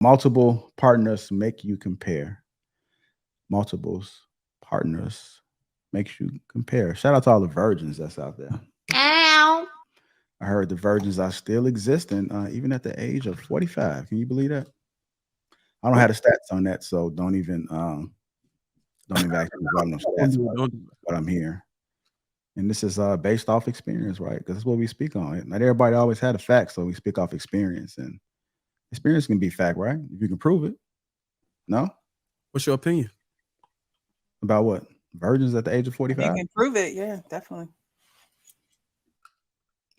Multiple partners make you compare. Multiples partners makes you compare. Shout out to all the virgins that's out there. Ow. I heard the virgins are still existing, even at the age of 45. Can you believe that? I don't have the stats on that, so don't even actually run no Don't stats. do it. But Don't do it. what I'm hearing, and this is based off experience, right? Because that's what we speak on. Not everybody always had a fact, so we speak off experience, and experience can be fact, right? If you can prove it. No, What's your opinion? about what virgins at the age of If you 45? can prove it, yeah, definitely.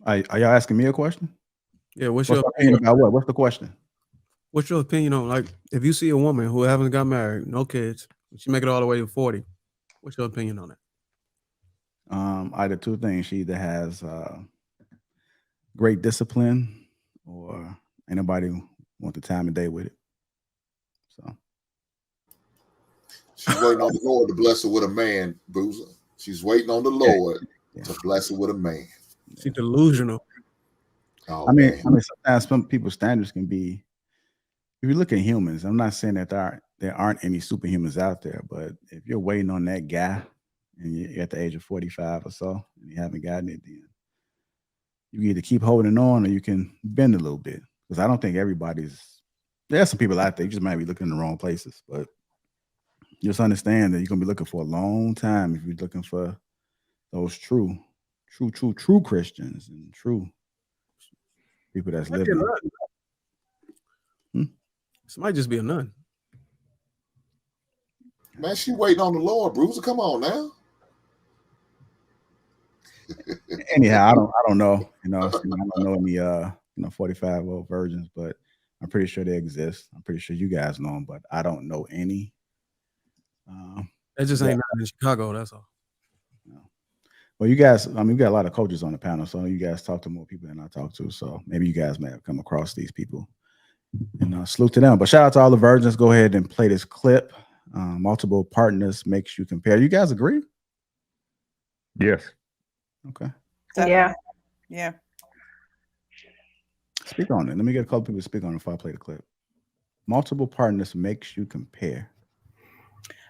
Are y'all asking me a question? Yeah, What's your opinion about what? What's the question? what's your opinion on, like, if you see a woman who haven't got married, no kids, she make it all the way to 40, what's your opinion on that? Either two things. She either has great discipline, or ain't nobody want the time of day with it. So She's waiting on the Lord to bless her with a man, Boozer. She's waiting on the Lord to bless her with a man. She's delusional. Oh, I mean, man. sometimes some people's standards can be. If you look at humans, I'm not saying that there aren't any superhumans out there, but if you're waiting on that guy and you're at the age of 45 or so and you haven't gotten it, then you either keep holding on or you can bend a little bit. Because I don't think there's some people out there, you just might be looking in the wrong places, but just understand that you're gonna be looking for a long time if you're looking for those true Christians and true people that's Might be a living. nun. This might just be a nun. Man, she waiting on the Lord, Bruiser. Come on now. Anyhow, I don't know. I don't know any 45-year-old virgins, but I'm pretty sure they exist. I'm pretty sure you guys know them, but I don't know any. That just ain't nothing in Chicago, that's all. Well, you guys, we got a lot of coaches on the panel, so you guys talk to more people than I talk to. So maybe you guys may have come across these people. And salute to them. But shout out to all the virgins. Go ahead and play this clip. Multiple partners makes you compare. You guys agree? Yes. Okay. Definitely. Yeah. Speak on it. Let me get a couple people to speak on it before I play the clip. Multiple partners makes you compare.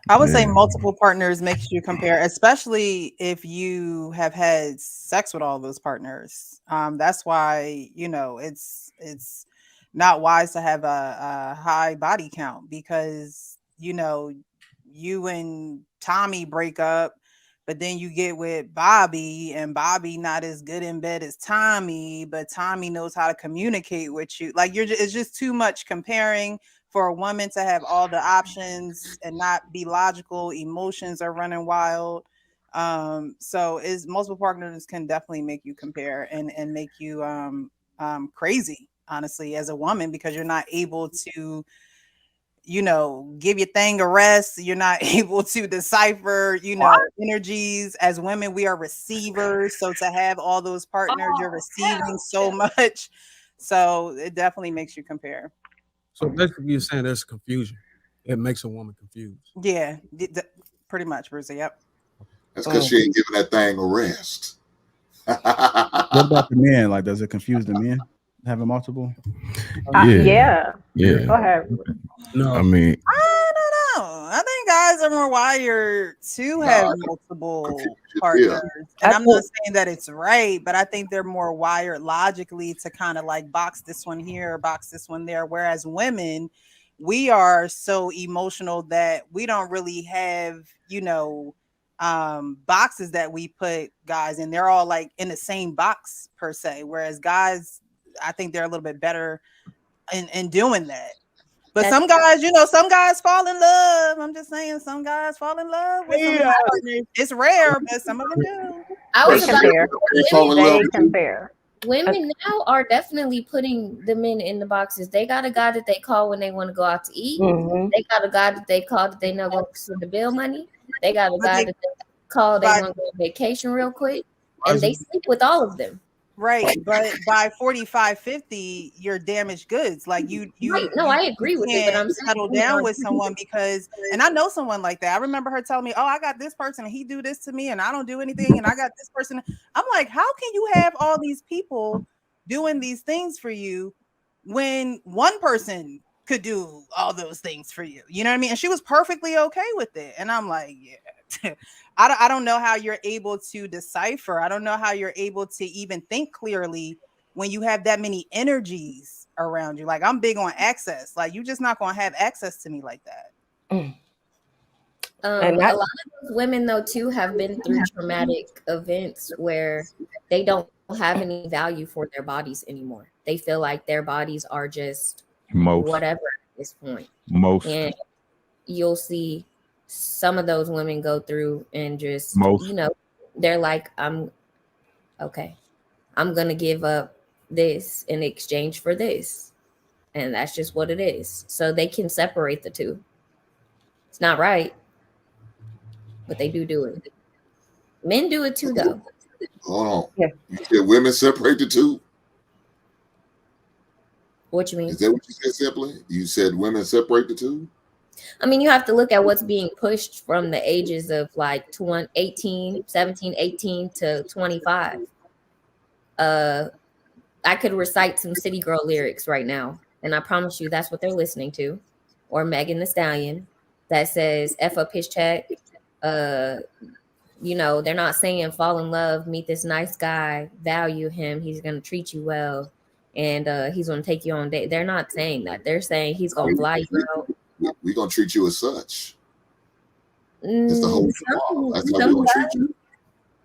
I would say multiple partners makes you compare, especially if you have had sex with all those partners. That's why, it's not wise to have a high body count, because, you and Tommy break up, but then you get with Bobby, and Bobby not as good in bed as Tommy, but Tommy knows how to communicate with you. Like it's just too much comparing for a woman to have all the options and not be logical. Emotions are running wild. So is multiple partners can definitely make you compare and make you crazy, honestly, as a woman, because you're not able to give your thing a rest. You're not able to decipher, energies. As women, we are receivers. So to have all those partners, you're receiving so much. So it definitely makes you compare. So basically, you're saying there's confusion. It makes a woman confused. Yeah, pretty much, Bruce. Yep. That's because she ain't giving that thing a rest. What about the men? Like, does it confuse the men having multiple? Yeah. Go ahead. No, I mean, I don't know. I think guys are more wired to have multiple partners. And I'm not saying that it's right, but I think they're more wired logically to kind of like box this one here, box this one there. Whereas women, we are so emotional that we don't really have, boxes that we put guys in. They're all like in the same box per se. Whereas guys, I think they're a little bit better in doing that. But some guys, some guys fall in love. I'm just saying, some guys fall in love with some partners. It's rare, but some of them do. I was about compare. They compare. Women now are definitely putting the men in the boxes. They got a guy that they call when they want to go out to eat. Mm-hmm. They got a guy that they call that they know going to send the bill money. They got a guy that they call they want to go on vacation real quick. And they sleep with all of them. Right, but by 45, 50, you're damaged goods. Like right. No, I agree with it, but I'm settle down with someone because, and I know someone like that. I remember her telling me, "Oh, I got this person, and he do this to me, and I don't do anything, and I got this person." I'm like, how can you have all these people doing these things for you when one person could do all those things for you. You know what I mean? And she was perfectly okay with it. And I'm like, yeah, I don't know how you're able to decipher. I don't know how you're able to even think clearly when you have that many energies around you. Like, I'm big on access. Like, you're just not going to have access to me like that. A lot of those women, though, too, have been through traumatic events where they don't have any value for their bodies anymore. They feel like their bodies are just whatever at this point. And you'll see some of those women go through and just, you know, they're like, I'm going to give up this in exchange for this. And that's just what it is. So they can separate the two. It's not right, but they do it. Men do it too, though. Hold on. Yeah. You said women separate the two? What you mean? Is that what you said simply? You said women separate the two? I mean, you have to look at what's being pushed from the ages of like 17, 18 to 25. I could recite some City Girl lyrics right now, and I promise you that's what they're listening to. Or Megan Thee Stallion that says, F up his check. You know, they're not saying fall in love, meet this nice guy, value him, he's going to treat you well, and he's going to take you on date. They're not saying that. They're saying he's going to fly you out. We're going to treat you as such. It's the whole thing. That's how we're going to treat you.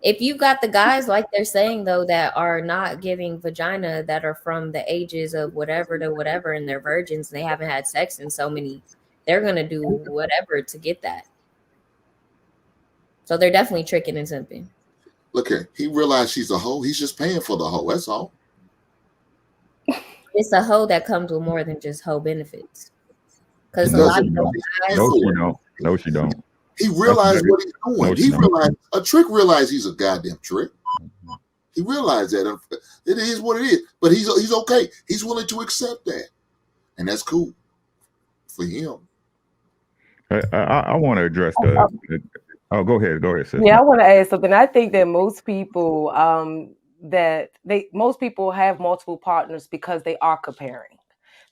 If you've got the guys, like they're saying, though, that are not giving vagina, that are from the ages of whatever to whatever, and they're virgins, and they haven't had sex in so many, they're going to do whatever to get that. So they're definitely tricking and simping. Look here. He realized she's a hoe. He's just paying for the hoe. That's all. It's a hoe that comes with more than just hoe benefits. Because a lot of those guys... No, she don't. He realized what he's doing. He realized a trick. Realized he's a goddamn trick. He realized that it is what it is. But he's okay. He's willing to accept that, and that's cool for him. I want to address the. Oh, go ahead, sis. Yeah, I want to add something. I think that most people most people have multiple partners because they are comparing.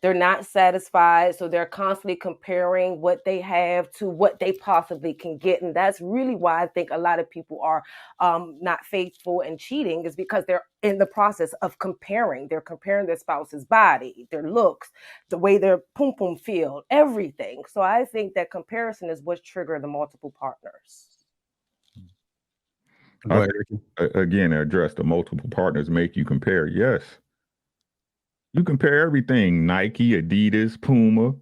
They're not satisfied, so they're constantly comparing what they have to what they possibly can get, and that's really why I think a lot of people are not faithful and cheating, is because they're in the process of comparing. They're comparing their spouse's body, their looks, the way their pum pum feel, everything. So I think that comparison is what triggered the multiple partners. Again, address the multiple partners make you compare. Yes. You compare everything: Nike, Adidas, Puma,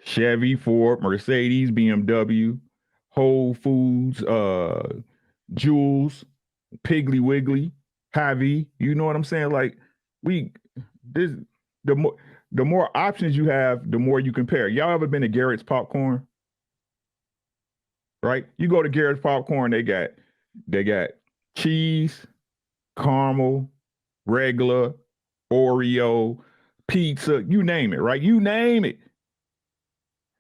Chevy, Ford, Mercedes, BMW, Whole Foods, Jules, Piggly Wiggly, Hy-Vee. You know what I'm saying? Like the more options you have, the more you compare. Y'all ever been to Garrett's Popcorn? Right? You go to Garrett's Popcorn, they got cheese, caramel, regular, Oreo, pizza, you name it, right? You name it,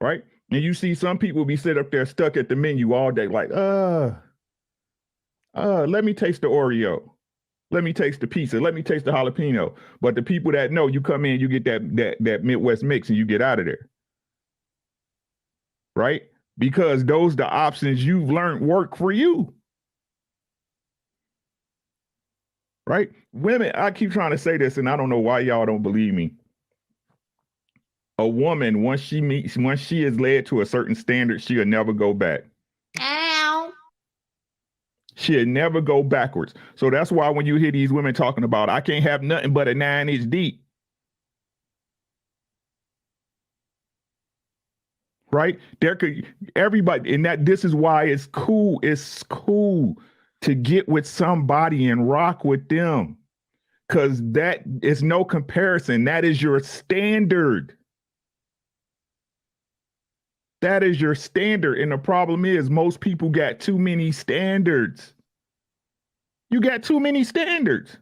right? And you see some people be sitting up there stuck at the menu all day like, let me taste the Oreo. Let me taste the pizza. Let me taste the jalapeno. But the people that know, you come in, you get that Midwest mix and you get out of there, right? Because those the options you've learned work for you. Right? Women, I keep trying to say this, and I don't know why y'all don't believe me. A woman, once she is led to a certain standard, she'll never go back. Ow. She'll never go backwards. So that's why when you hear these women talking about, I can't have nothing but a 9-inch deep. Right? Everybody, and this is why it's cool. It's cool to get with somebody and rock with them, because that is no comparison. That is your standard. That is your standard. And the problem is most people got too many standards. You got too many standards.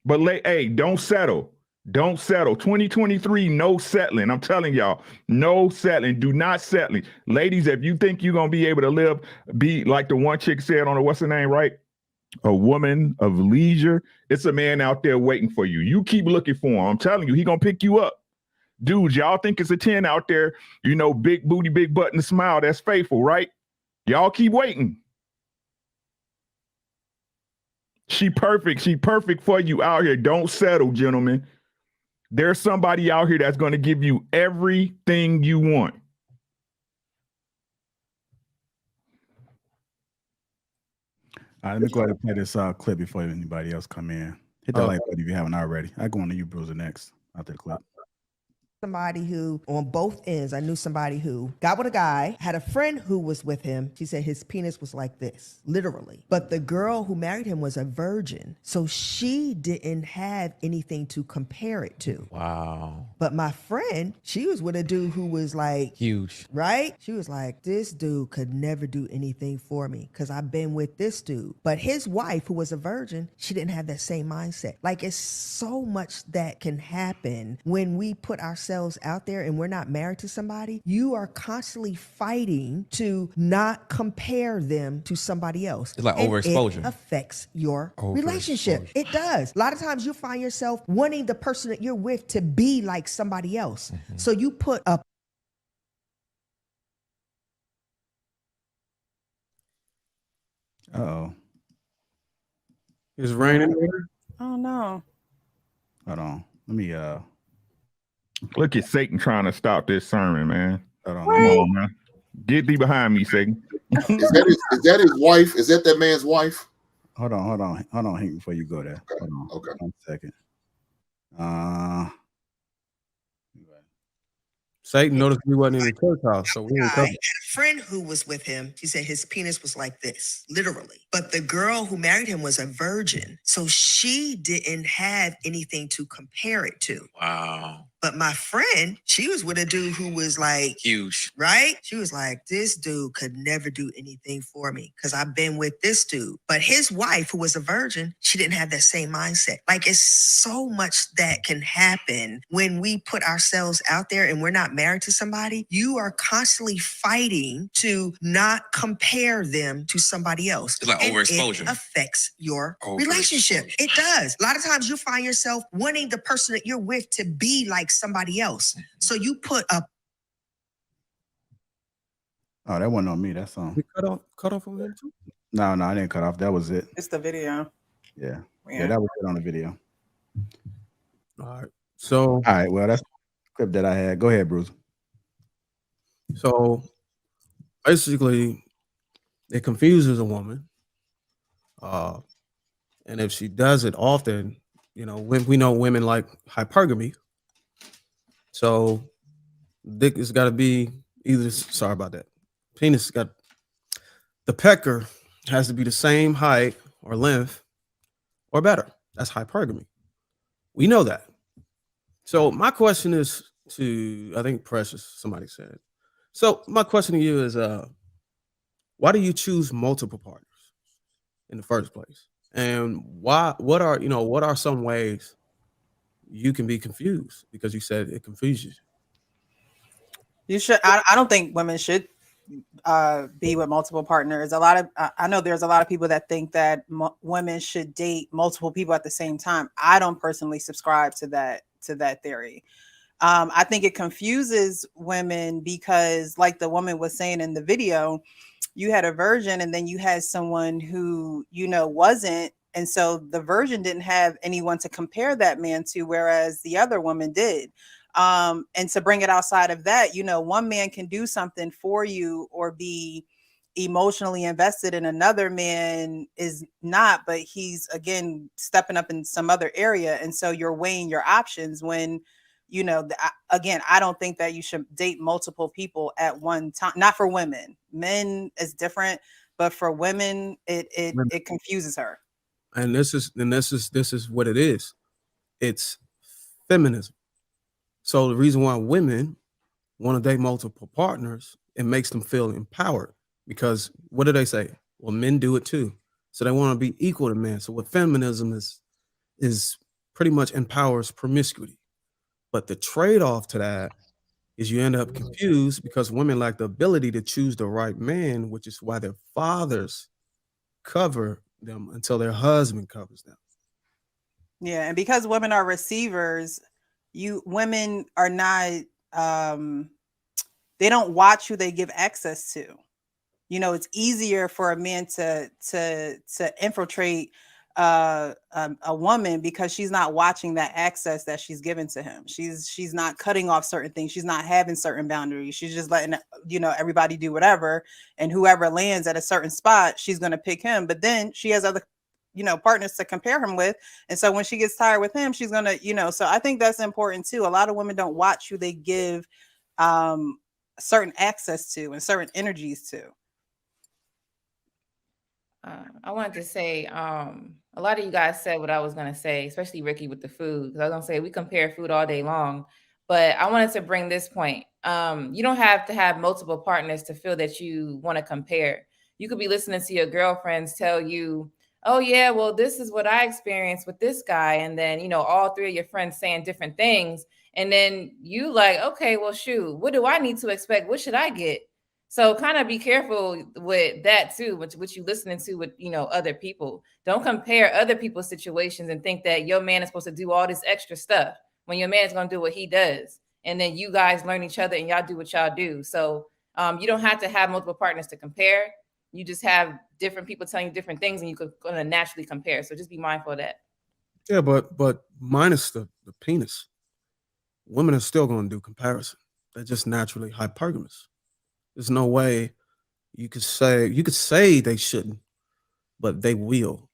But hey, don't settle. Don't settle. 2023, no settling. I'm telling y'all, no settling. Do not settling. Ladies, if you think you're going to be able to be like the one chick said on what's her name, right? A woman of leisure. It's a man out there waiting for you. You keep looking for him. I'm telling you, he going to pick you up. Dudes, y'all think it's a 10 out there, you know, big booty, big butt, and a smile. That's faithful, right? Y'all keep waiting. She perfect. She perfect for you out here. Don't settle, gentlemen. There's somebody out here that's going to give you everything you want. All right, let me go ahead and play this clip before anybody else come in. Hit that like button if you haven't already. I go on to you, Bruiser, next after the clip. Somebody who, on both ends, I knew somebody who got with a guy, had a friend who was with him. She said his penis was like this, literally. But the girl who married him was a virgin, so she didn't have anything to compare it to. Wow. But my friend, she was with a dude who was like huge, right? She was like, this dude could never do anything for me because I've been with this dude. But his wife, who was a virgin, she didn't have that same mindset. Like, it's so much that can happen when we put ourselves out there and we're not married to somebody. You are constantly fighting to not compare them to somebody else. It's like And overexposure. it affects your relationship. It does. A lot of times you find yourself wanting the person that you're with to be like somebody else. So you put a Uh-oh. It's raining. Oh no. Hold on. Let me Look at Satan trying to stop this sermon, man. hold on. Come on, man. Get thee behind me, Satan. Is that his wife? Is that man's wife? Hold on, Hank, before you go there. Hold on. Okay. 1 second. Satan noticed we wasn't in the church house, so we didn't guy come. had a friend who was with him. She said his penis was like this, literally. But the girl who married him was a virgin, so she didn't have anything to compare it to. Wow. But my friend, she was with a dude who was like Huge. right? She was like, this dude could never do anything for me because I've been with this dude. But his wife, who was a virgin, she didn't have that same mindset. Like, it's so much that can happen when we put ourselves out there and we're not married to somebody. You are constantly fighting to not compare them to somebody else. It's like And overexposure. it affects your relationship. It does. A lot of times you find yourself wanting the person that you're with to be like somebody else. So you put a Oh, that wasn't on me. That's on. We cut off on him too? No, I didn't cut off. That was it. It's the video. Yeah, that was it on the video. All right. So All right, well, that's the clip that I had. Go ahead, Bruce. So basically, it confuses a woman. And if she does it often, you know, we know women like hypergamy. So dick has got to be either, sorry about that. Penis got, the pecker has to be the same height or length or better. That's hypergamy. We know that. So my question is to, I think Precious, somebody said. So my question to you is, why do you choose multiple partners in the first place? And why? What are some ways you can be confused? Because you said it confuses you. You should. I don't think women should be with multiple partners. I know there's a lot of people that think that women should date multiple people at the same time. I don't personally subscribe to that theory. I think it confuses women because, like the woman was saying in the video, you had a virgin and then you had someone who, you know, wasn't. And so the virgin didn't have anyone to compare that man to, whereas the other woman did. And to bring it outside of that, you know, one man can do something for you or be emotionally invested in another man is not, but he's, again, stepping up in some other area. And so you're weighing your options when, you know, again, I don't think that you should date multiple people at one time. Not for women. Men is different, but for women, it confuses her. And this is what it is. It's feminism. So the reason why women want to date multiple partners, it makes them feel empowered. Because what do they say? Well, men do it too. So they want to be equal to men. So what feminism is pretty much empowers promiscuity. But the trade-off to that is you end up confused because women lack the ability to choose the right man, which is why their fathers cover them until their husband covers them. Yeah, and because women are receivers, women are not they don't watch who they give access to. You know, it's easier for a man to infiltrate a woman because she's not watching that access that she's given to him. She's not cutting off certain things. She's not having certain boundaries. She's just letting, you know, everybody do whatever, and whoever lands at a certain spot, she's going to pick him. But then she has other, you know, partners to compare him with, and so when she gets tired with him, she's going to, you know. So I think that's important too. A lot of women don't watch who they give certain access to and certain energies to. I wanted to say, a lot of you guys said what I was going to say, especially Ricky with the food. Because I was going to say we compare food all day long, but I wanted to bring this point. You don't have to have multiple partners to feel that you want to compare. You could be listening to your girlfriends tell you, oh yeah, well, this is what I experienced with this guy. And then, you know, all three of your friends saying different things. And then you like, okay, well, shoot, what do I need to expect? What should I get? So kind of be careful with that too, what you listening to with, you know, other people. Don't compare other people's situations and think that your man is supposed to do all this extra stuff when your man's going to do what he does. And then you guys learn each other and y'all do what y'all do. So you don't have to have multiple partners to compare. You just have different people telling you different things and you could going to naturally compare. So just be mindful of that. Yeah, but minus the penis, women are still going to do comparison. They're just naturally hypergamous. There's no way you could say they shouldn't, but they will.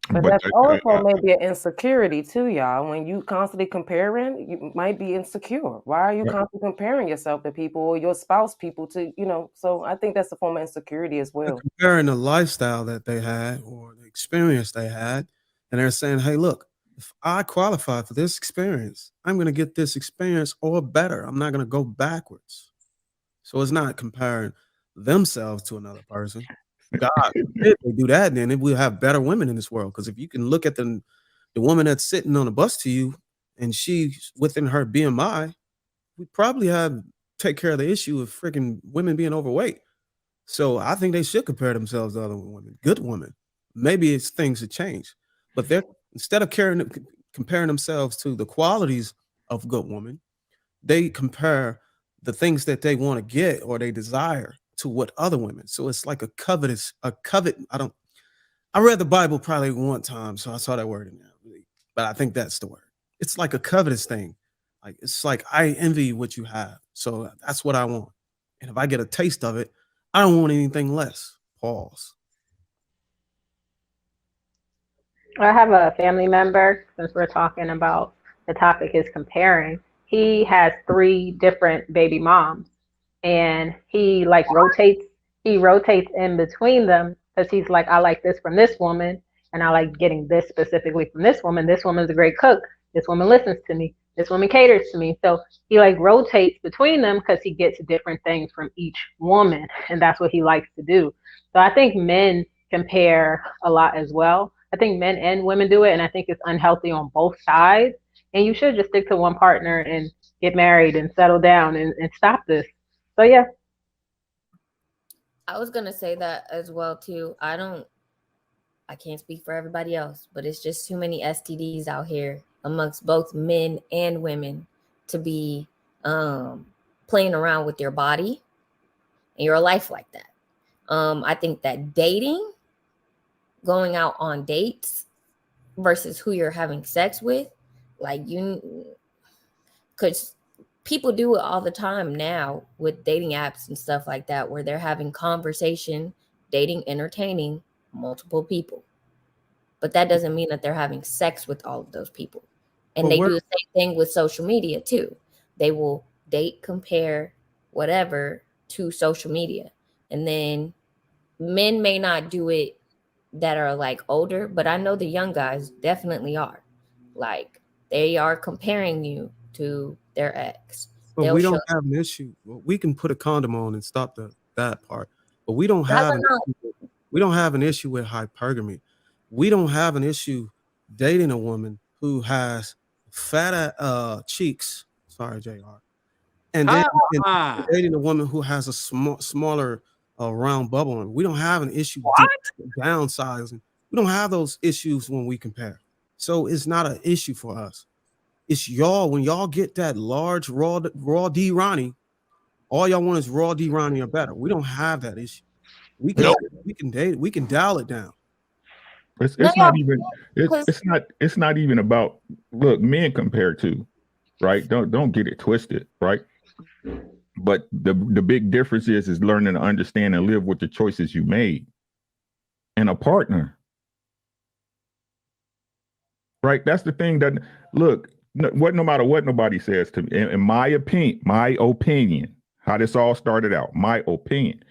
But that's also maybe an insecurity too, y'all. When you constantly comparing, you might be insecure. Why are you constantly comparing yourself to people or your spouse people to, you know? So I think that's a form of insecurity as well. They're comparing the lifestyle that they had or the experience they had, and they're saying, hey, look, if I qualify for this experience, I'm going to get this experience or better. I'm not going to go backwards. So it's not comparing themselves to another person. God, if they do that, then we'll have better women in this world. Because if you can look at the woman that's sitting on the bus to you and she's within her BMI, we probably take care of the issue of freaking women being overweight. So I think they should compare themselves to other women, good women. Maybe it's things that change. But instead of comparing themselves to the qualities of good women, they compare the things that they want to get or they desire to what other women. So it's like I read the Bible probably one time, so I saw that word in there, but I think that's the word. It's like a covetous thing. Like, it's like, I envy what you have. So that's what I want. And if I get a taste of it, I don't want anything less. Pause. I have a family member, since we're talking about the topic is comparing. He has 3 different baby moms, and he rotates in between them because he's like, I like this from this woman, and I like getting this specifically from this woman. This woman's a great cook. This woman listens to me. This woman caters to me. So he rotates between them because he gets different things from each woman, and that's what he likes to do. So I think men compare a lot as well. I think men and women do it, and I think it's unhealthy on both sides. And you should just stick to one partner and get married and settle down and stop this. So yeah. I was gonna say that as well too. I can't speak for everybody else, but it's just too many STDs out here amongst both men and women to be playing around with your body and your life like that. I think that dating, going out on dates versus who you're having sex with, because people do it all the time now with dating apps and stuff like that, where they're having conversation, dating, entertaining multiple people. But that doesn't mean that they're having sex with all of those people. And they do the same thing with social media too. They will date, compare, whatever to social media. And then men may not do it that are older, but I know the young guys definitely are. They are comparing you to their ex. But we don't have an issue. Well, we can put a condom on and stop that part. But we don't have an issue with hypergamy. We don't have an issue dating a woman who has fat cheeks. Sorry, JR. And then dating a woman who has a smaller round bubble. We don't have an issue downsizing. We don't have those issues when we compare. So it's not an issue for us. It's y'all, when y'all get that large raw D Ronnie, all y'all want is raw D Ronnie or better. We don't have that issue. We can dial it down. It's not even it's not even about, look, men compared to, right? Don't get it twisted, right? But the big difference is learning to understand and live with the choices you made. And a partner. Right? That's the thing that, look, no matter what nobody says to me, in my opinion, how this all started out, my opinion,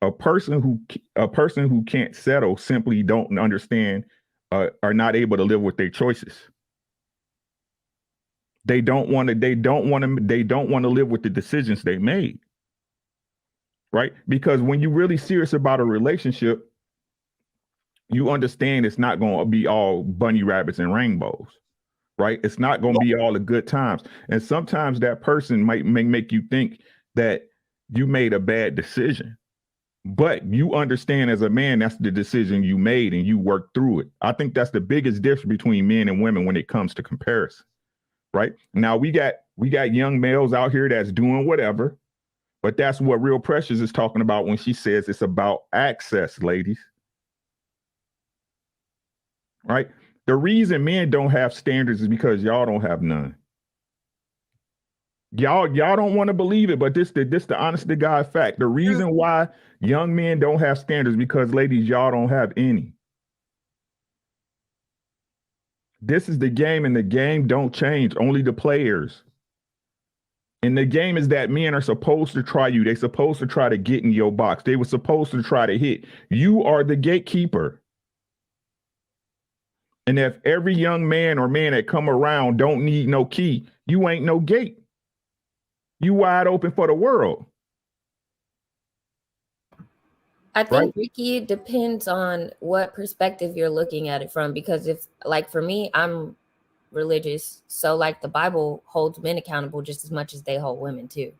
a person who can't settle simply don't understand, are not able to live with their choices. They don't want to live with the decisions they made. Right? Because when you're really serious about a relationship, you understand it's not going to be all bunny rabbits and rainbows, right? It's not going to be all the good times. And sometimes that person may make you think that you made a bad decision, but you understand as a man, that's the decision you made and you worked through it. I think that's the biggest difference between men and women when it comes to comparison, right? Now we got young males out here that's doing whatever, but that's what Real Precious is talking about when she says it's about access, ladies. Right? The reason men don't have standards is because y'all don't have none. Y'all don't want to believe it, but this the honest to God fact. The reason why young men don't have standards because, ladies, y'all don't have any. This is the game, and the game don't change. Only the players. And the game is that men are supposed to try you. They're supposed to try to get in your box. They were supposed to try to hit. You are the gatekeeper. And if every young man or man that come around don't need no key, you ain't no gate. You wide open for the world. I think, Ricky, it depends on what perspective you're looking at it from. Because if, like, for me, I'm religious. So, like, the Bible holds men accountable just as much as they hold women, too.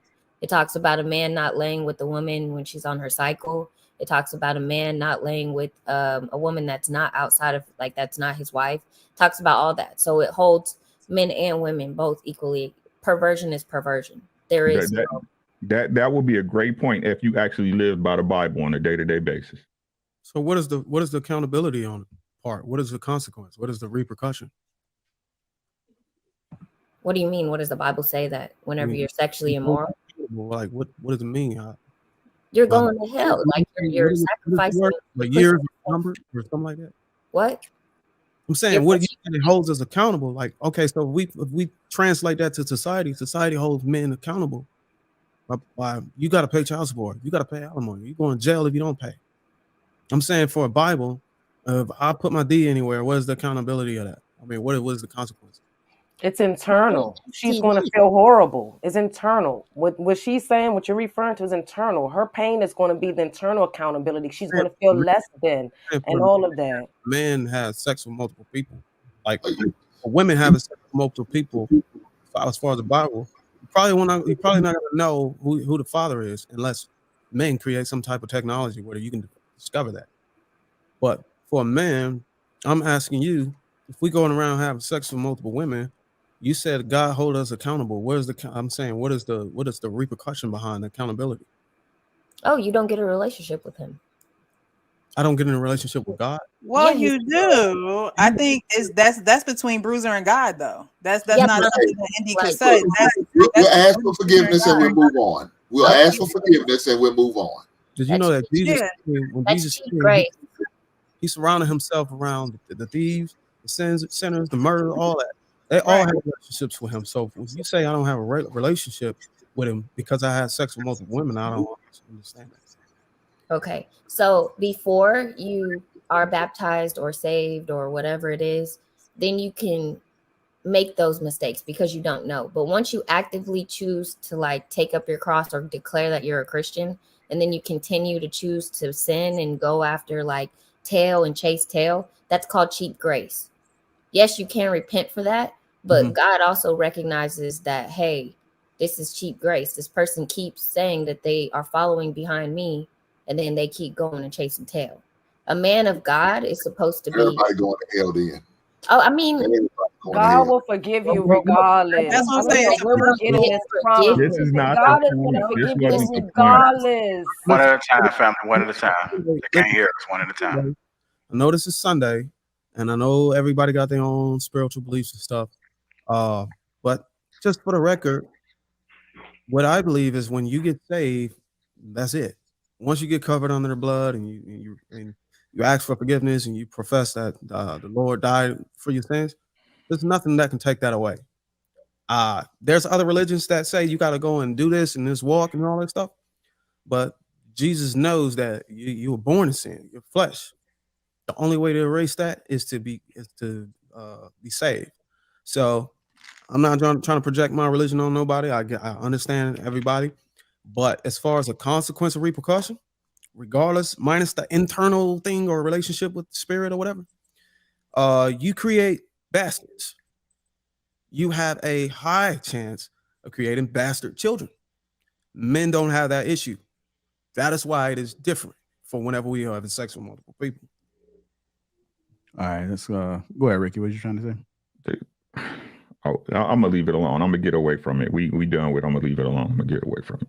It talks about a man not laying with a woman when she's on her cycle. It talks about a man not laying with a woman that's not outside of, like, that's not his wife. It talks about all that. So it holds men and women both equally. Perversion is perversion. There is that would be a great point if you actually lived by the Bible on a day-to-day basis. So what is the accountability on part? What is the consequence? What is the repercussion? What do you mean? What does the Bible say that whenever you're sexually immoral? Like what does it mean? You're going to hell. Like you're sacrificing. Like years number or something like that. What? I'm saying what it holds us accountable. Like, okay, so if we translate that to society holds men accountable. By you got to pay child support. You got to pay alimony. You're going to jail if you don't pay. I'm saying for a Bible, if I put my D anywhere, what is the accountability of that? I mean, what is the consequence? It's internal. She's going to feel horrible. It's internal. What she's saying, what you're referring to is internal. Her pain is going to be the internal accountability. She's going to feel less than and all of that. Men have sex with multiple people. Like women having sex with multiple people, as far as the Bible, you're probably not going to know who the father is unless men create some type of technology where you can discover that. But for a man, I'm asking you, if we going around having sex with multiple women, you said God hold us accountable. I'm saying, what is the repercussion behind accountability? Oh, you don't get a relationship with him. I don't get in a relationship with God. Well, yeah, you do. I think that's between Bruiser and God, though. That's not something that Indy could say. We'll ask for forgiveness and we'll move on. We'll ask for forgiveness and we'll move on. Did you know that Jesus, when Jesus he surrounded himself around the thieves, the sinners, the murder, all that. They all have relationships with him. So if you say I don't have a relationship with him because I had sex with multiple women, I don't understand that. Okay. So before you are baptized or saved or whatever it is, then you can make those mistakes because you don't know. But once you actively choose to like take up your cross or declare that you're a Christian, and then you continue to choose to sin and go after like tail and chase tail, that's called cheap grace. Yes, you can repent for that, but God also recognizes that, hey, this is cheap grace. This person keeps saying that they are following behind me, and then they keep going and chasing tail. A man of God is supposed to be. Everybody going to hell then. Oh, I mean, God will forgive you regardless. That's what I'm I saying. don't know where we're getting this from. This is not God the is going to point. This forgive you wasn't the point. regardless. One at a time, family. One at a time. They can't hear us. One at a time. I know this is Sunday, and I know everybody got their own spiritual beliefs and stuff. But just for the record, what I believe is when you get saved, that's it. Once you get covered under the blood and you ask for forgiveness and you profess that the Lord died for your sins, there's nothing that can take that away. There's other religions that say you got to go and do this and this walk and all that stuff, but Jesus knows that you were born in sin, your flesh. The only way to erase that is to be saved. So I'm not trying to project my religion on nobody. I understand everybody, but as far as a consequence or repercussion, regardless, minus the internal thing or relationship with the spirit or whatever, you create bastards. You have a high chance of creating bastard children. Men don't have that issue. That is why it is different for whenever we are having sex with multiple people. All right, let's go ahead, Ricky. What you trying to say? Oh, I'm gonna leave it alone. I'm gonna get away from it. We done with. I'm gonna leave it alone. I'm gonna get away from it.